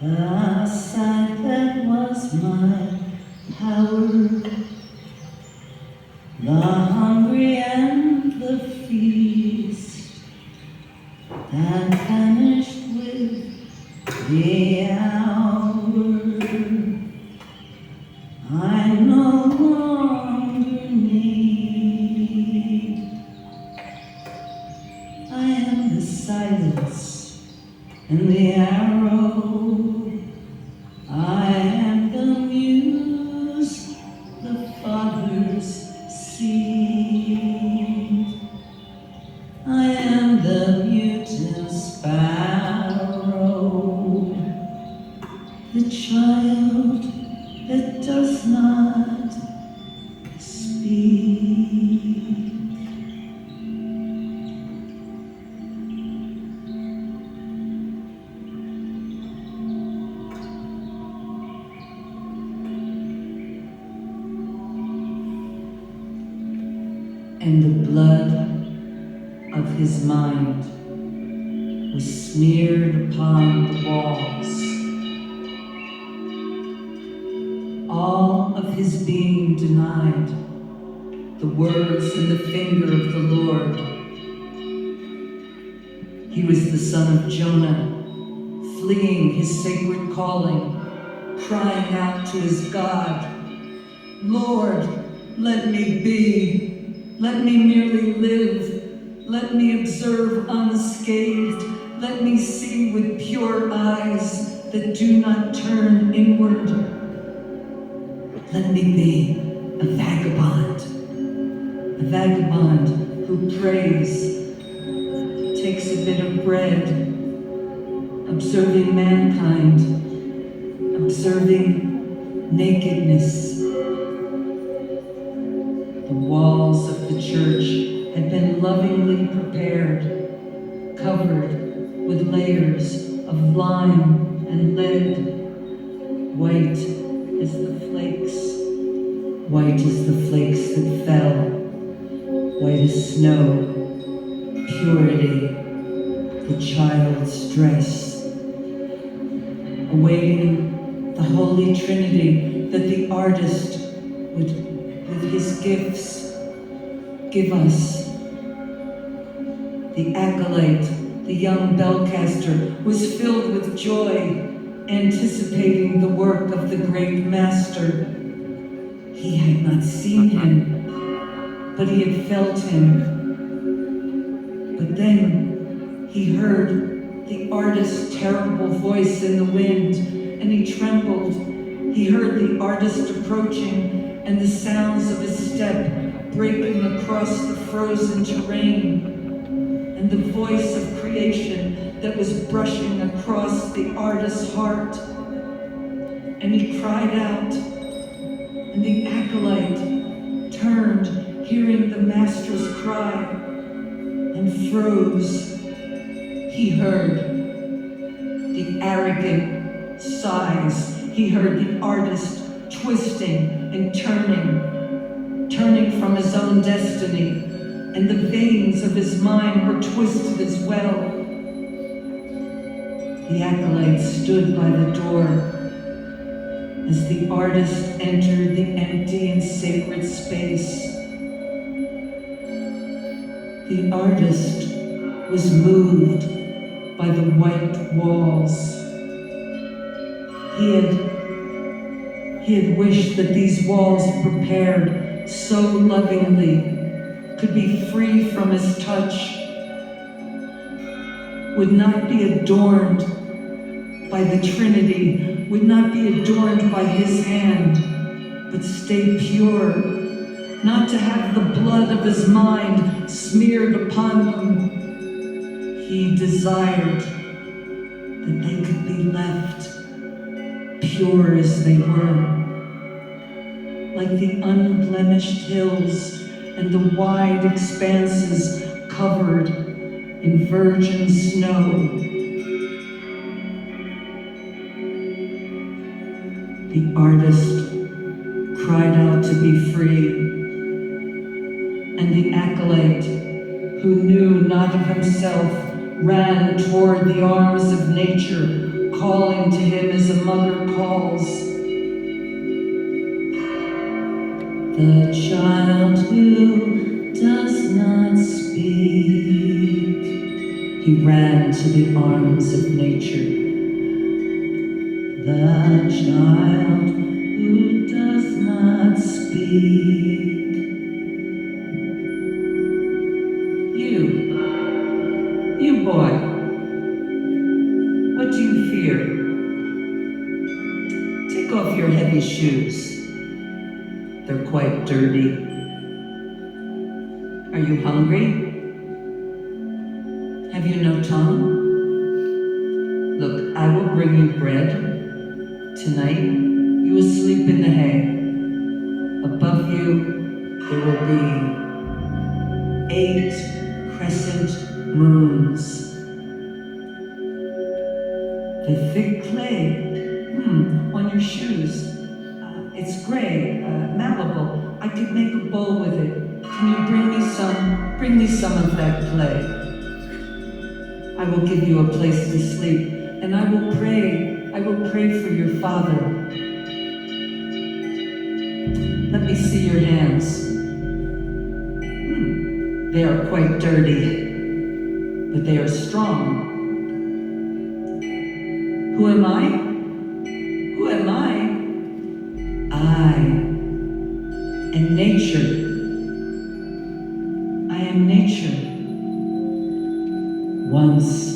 The sight that was my power, the hungry and the feast, that vanished with the hour. I no longer need. I am the silence and the arrow. I am the muse, the Father's seed. I am the mutant sparrow, the child that does not speak. And the blood of his mind was smeared upon the walls. All of his being denied the words and the finger of the Lord. He was the son of Jonah, fleeing his sacred calling, crying out to his God, Lord, let me be. Let me merely live. Let me observe unscathed. Let me see with pure eyes that do not turn inward. Let me be a vagabond who prays, takes a bit of bread, observing mankind, observing nakedness. The walls of the church had been lovingly prepared, covered with layers of lime and lead, white as the flakes that fell, white as snow, purity, the child's dress, awaiting the Holy Trinity that the artist would, with his gifts, give us. The acolyte, the young bellcaster, was filled with joy, anticipating the work of the great master. He had not seen him, but he had felt him. But then he heard the artist's terrible voice in the wind, and he trembled. He heard the artist approaching, and the sounds of his step breaking across the frozen terrain, and the voice of creation that was brushing across the artist's heart. And he cried out, and the acolyte turned, hearing the master's cry, and froze. He heard the arrogant sighs. He heard the artist twisting and turning from his own destiny, and the veins of his mind were twisted as well. The acolyte stood by the door as the artist entered the empty and sacred space. The artist was moved by the white walls. He had wished that these walls, prepared so lovingly, could be free from his touch, would not be adorned by the Trinity, would not be adorned by his hand, but stay pure, not to have the blood of his mind smeared upon them. He desired that they could be left pure as they were, like the unblemished hills and the wide expanses covered in virgin snow. The artist cried out to be free, and the acolyte, who knew not of himself, ran toward the arms of nature, calling to him as a mother calls. The child who does not speak. He ran to the arms of nature. The child who does not speak. You boy, what do you fear? Take off your heavy shoes. They're quite dirty. Are you hungry? Have you no tongue? Look, I will bring you bread. Tonight, you will sleep in the hay. Above you, there will be 8 crescent moons. The thick clay on your shoes. It's gray, malleable. I could make a bowl with it. Can you bring me some of that clay? I will give you a place to sleep, and I will pray for your father. Let me see your hands. They are quite dirty, but they are strong. Who am I? Who am I? I am nature. I am nature. Once